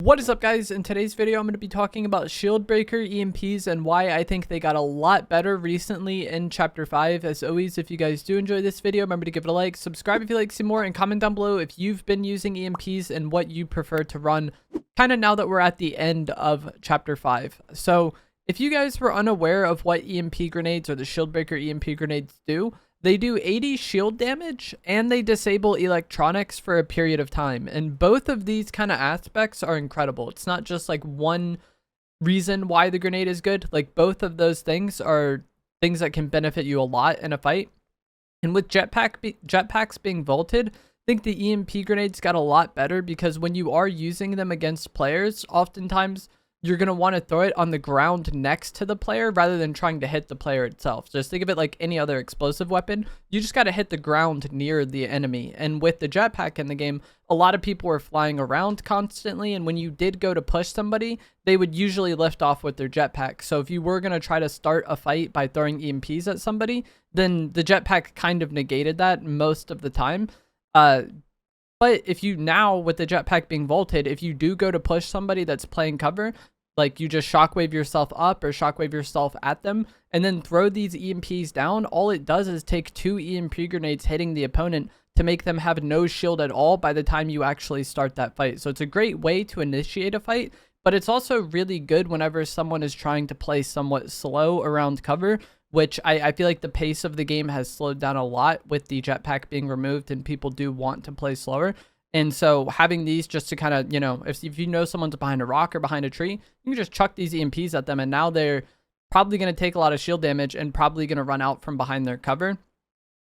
What is up, guys? In today's video I'm going to be talking about Shield Breaker EMPs and why I think they got a lot better recently in chapter 5. As always, if you guys do enjoy this video, remember to give it a like, subscribe if you like to see more, and comment down below if you've been using EMPs and what you prefer to run kind of now that we're at the end of chapter 5. So if you guys were unaware of what EMP grenades or the Shield Breaker EMP grenades do, they do 80 shield damage and they disable electronics for a period of time. And both of these kind of aspects are incredible. It's not just like one reason why the grenade is good. Like both of those things are things that can benefit you a lot in a fight. And with jetpacks being vaulted, I think the EMP grenades got a lot better because when you are using them against players, oftentimes you're going to want to throw it on the ground next to the player rather than trying to hit the player itself. Just think of it like any other explosive weapon. You just got to hit the ground near the enemy. And with the jetpack in the game, a lot of people were flying around constantly. And when you did go to push somebody, they would usually lift off with their jetpack. So if you were going to try to start a fight by throwing EMPs at somebody, then the jetpack kind of negated that most of the time. But if you now, with the jetpack being vaulted, if you do go to push somebody that's playing cover, like you just shockwave yourself up or shockwave yourself at them and then throw these EMPs down, all it does is take 2 EMP grenades hitting the opponent to make them have no shield at all by the time you actually start that fight. So it's a great way to initiate a fight, but it's also really good whenever someone is trying to play somewhat slow around cover, which I feel like the pace of the game has slowed down a lot with the jetpack being removed and people do want to play slower. And so having these just to kind of, if you know someone's behind a rock or behind a tree, you can just chuck these EMPs at them and now they're probably going to take a lot of shield damage and probably going to run out from behind their cover.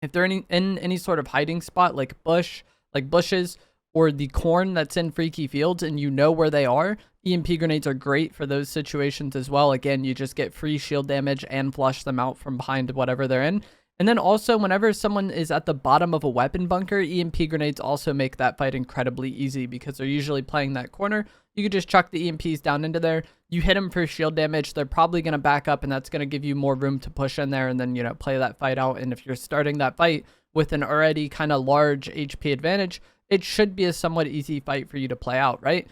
If they're in any sort of hiding spot like bushes or the corn that's in Freaky Fields and you know where they are, EMP grenades are great for those situations as well. Again, you just get free shield damage and flush them out from behind whatever they're in. And then also, whenever someone is at the bottom of a weapon bunker, EMP grenades also make that fight incredibly easy because they're usually playing that corner. You could just chuck the EMPs down into there. You hit them for shield damage. They're probably going to back up, and that's going to give you more room to push in there and then, play that fight out. And if you're starting that fight with an already kind of large HP advantage, it should be a somewhat easy fight for you to play out, right?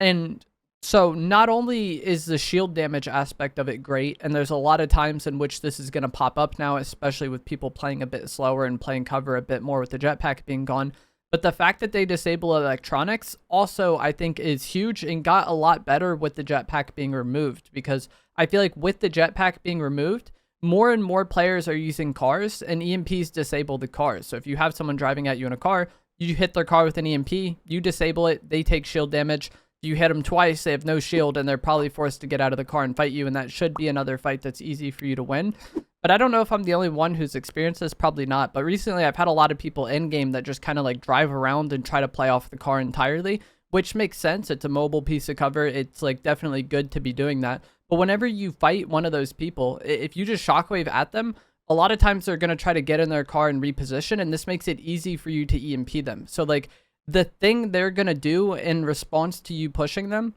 And so not only is the shield damage aspect of it great, and there's a lot of times in which this is going to pop up now, especially with people playing a bit slower and playing cover a bit more with the jetpack being gone. But the fact that they disable electronics also, I think, is huge and got a lot better with the jetpack being removed, because I feel like with the jetpack being removed, more and more players are using cars and EMPs disable the cars. So if you have someone driving at you in a car, you hit their car with an EMP, you disable it, they take shield damage. You hit them twice, they have no shield, and they're probably forced to get out of the car and fight you, and that should be another fight that's easy for you to win. But I don't know if I'm the only one who's experienced this, probably not. But recently I've had a lot of people in-game that just kind of like drive around and try to play off the car entirely, which makes sense. It's a mobile piece of cover. It's like definitely good to be doing that. But whenever you fight one of those people, if you just shockwave at them, a lot of times they're going to try to get in their car and reposition, and this makes it easy for you to EMP them. So like, the thing they're going to do in response to you pushing them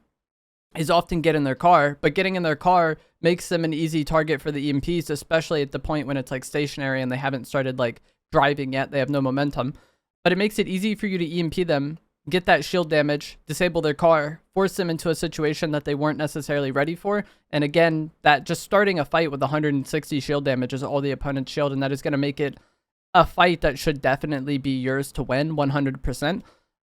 is often get in their car, but getting in their car makes them an easy target for the EMPs, especially at the point when it's like stationary and they haven't started like driving yet. They have no momentum, but it makes it easy for you to EMP them, get that shield damage, disable their car, force them into a situation that they weren't necessarily ready for. And again, that just starting a fight with 160 shield damage is all the opponent's shield, and that is going to make it a fight that should definitely be yours to win 100%.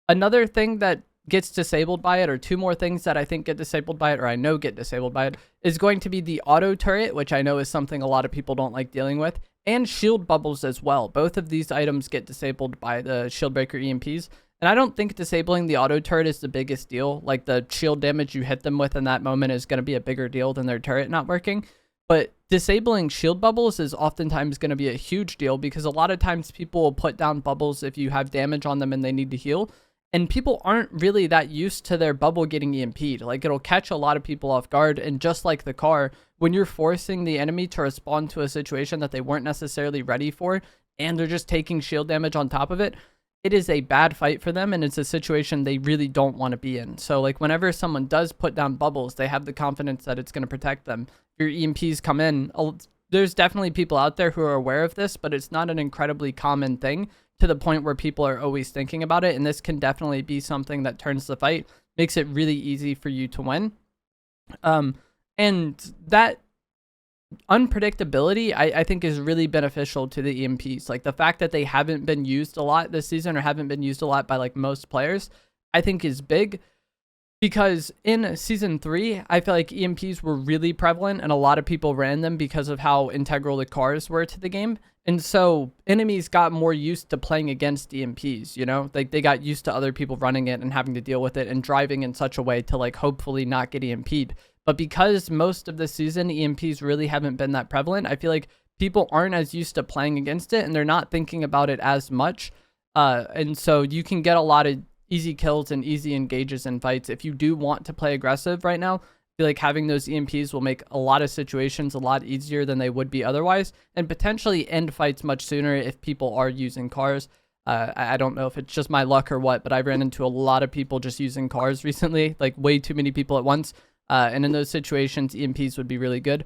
Another thing that gets disabled by it, or 2 more things that I think get disabled by it, or I know get disabled by it, is going to be the auto turret, which I know is something a lot of people don't like dealing with, and shield bubbles as well. Both of these items get disabled by the Shield Breaker EMPs. And I don't think disabling the auto turret is the biggest deal. Like the shield damage you hit them with in that moment is going to be a bigger deal than their turret not working. But disabling shield bubbles is oftentimes going to be a huge deal because a lot of times people will put down bubbles if you have damage on them and they need to heal. And people aren't really that used to their bubble getting EMP'd. Like, it'll catch a lot of people off guard. And just like the car, when you're forcing the enemy to respond to a situation that they weren't necessarily ready for, and they're just taking shield damage on top of it, it is a bad fight for them, and it's a situation they really don't want to be in. So, like, whenever someone does put down bubbles, they have the confidence that it's going to protect them. If your EMPs come in, there's definitely people out there who are aware of this, but it's not an incredibly common thing to the point where people are always thinking about it. And this can definitely be something that turns the fight. makes it really easy for you to win. And that unpredictability, I think, is really beneficial to the EMPs. Like the fact that they haven't been used a lot this season, or haven't been used a lot by like most players, I think is big. Because in Season 3, I feel like EMPs were really prevalent and a lot of people ran them because of how integral the cars were to the game. And so enemies got more used to playing against EMPs, you know? Like they got used to other people running it and having to deal with it and driving in such a way to like hopefully not get EMP'd. But because most of the season EMPs really haven't been that prevalent, I feel like people aren't as used to playing against it and they're not thinking about it as much. And so you can get a lot of easy kills and easy engages in fights. If you do want to play aggressive right now, I feel like having those EMPs will make a lot of situations a lot easier than they would be otherwise, and potentially end fights much sooner if people are using cars. I don't know if it's just my luck or what, but I ran into a lot of people just using cars recently, like way too many people at once. And in those situations, EMPs would be really good.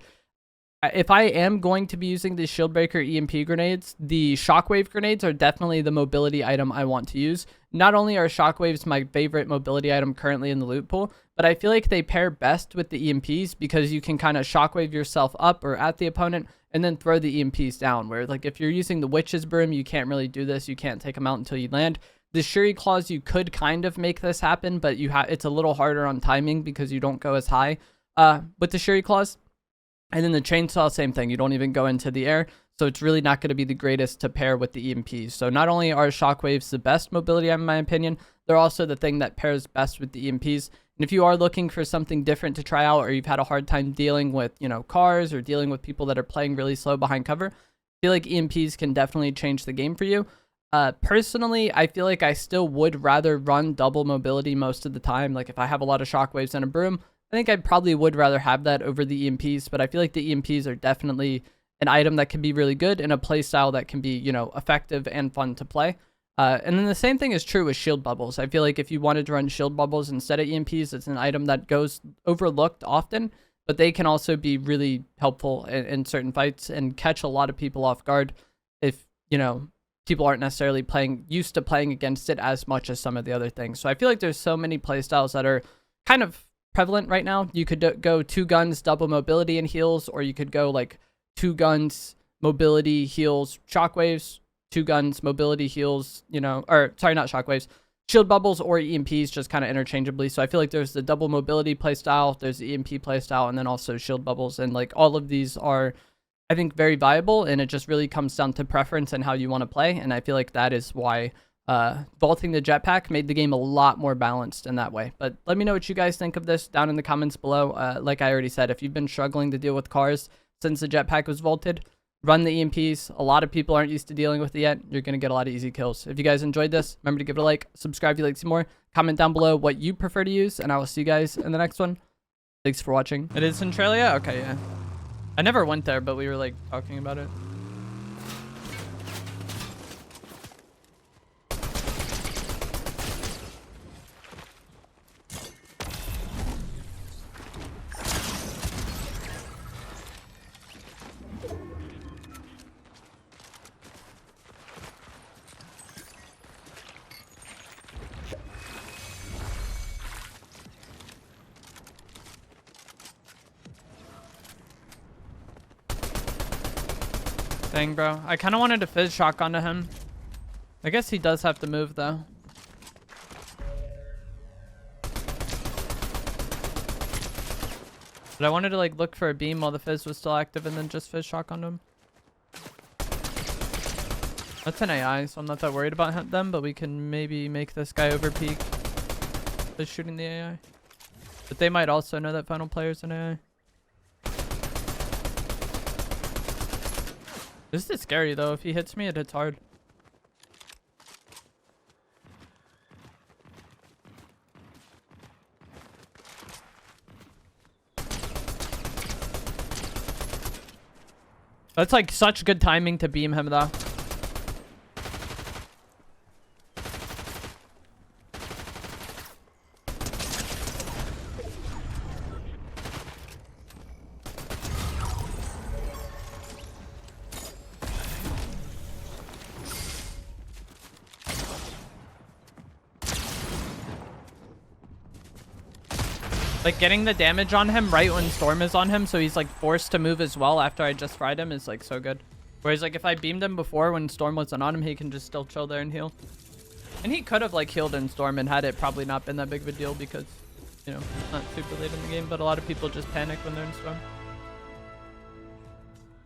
If I am going to be using the Shield Breaker EMP grenades, the Shockwave grenades are definitely the mobility item I want to use. Not only are Shockwaves my favorite mobility item currently in the loot pool, but I feel like they pair best with the EMPs because you can kind of Shockwave yourself up or at the opponent and then throw the EMPs down. Where like if you're using the Witch's Broom, you can't really do this. You can't take them out until you land. The Shuri Claws, you could kind of make this happen, but it's a little harder on timing because you don't go as high with the Shuri Claws. And then the chainsaw, same thing. You don't even go into the air. So it's really not going to be the greatest to pair with the EMPs. So not only are Shockwaves the best mobility, in my opinion, they're also the thing that pairs best with the EMPs. And if you are looking for something different to try out, or you've had a hard time dealing with, you know, cars or dealing with people that are playing really slow behind cover, I feel like EMPs can definitely change the game for you. Personally, I feel like I still would rather run double mobility most of the time. Like if I have a lot of Shockwaves and a broom, I think I probably would rather have that over the EMPs, but I feel like the EMPs are definitely an item that can be really good and a play style that can be, you know, effective and fun to play. And then the same thing is true with shield bubbles. I feel like if you wanted to run shield bubbles instead of EMPs, it's an item that goes overlooked often, but they can also be really helpful in certain fights and catch a lot of people off guard if, you know, people aren't necessarily used to playing against it as much as some of the other things. So I feel like there's so many play styles that are kind of prevalent right now. You could go 2 guns, double mobility and heals, or you could go like 2 guns, mobility, heals, shockwaves, 2 guns, mobility, heals, you know, or sorry, not shockwaves, shield bubbles or EMPs, just kind of interchangeably. So I feel like there's the double mobility playstyle, there's the EMP playstyle, and then also shield bubbles. And like all of these are, I think, very viable, and it just really comes down to preference and how you want to play. And I feel like that is why vaulting the jetpack made the game a lot more balanced in that way. But let me know what you guys think of this down in the comments below. Like I already said, if you've been struggling to deal with cars since the jetpack was vaulted, run the EMPs. A lot of people aren't used to dealing with it yet. You're going to get a lot of easy kills. If you guys enjoyed this, remember to give it a like, subscribe if you'd like to see more, comment down below what you prefer to use, and I will see you guys in the next one. Thanks for watching. It is Centralia? Okay, yeah. I never went there, but we were like talking about it. Dang, bro. I kind of wanted to fizz shotgun to him. I guess he does have to move, though. But I wanted to, like, look for a beam while the fizz was still active and then just fizz shotgun to him. That's an AI, so I'm not that worried about them, but we can maybe make this guy over peak by shooting the AI. But they might also know that final player's an AI. This is scary, though. If he hits me, it hits hard. That's like such good timing to beam him, though. Like, getting the damage on him right when Storm is on him, so he's, like, forced to move as well after I just fried him is, like, so good. Whereas, like, if I beamed him before when Storm wasn't on him, he can just still chill there and heal. And he could have, like, healed in Storm and had it probably not been that big of a deal because, you know, it's not super late in the game, but a lot of people just panic when they're in Storm.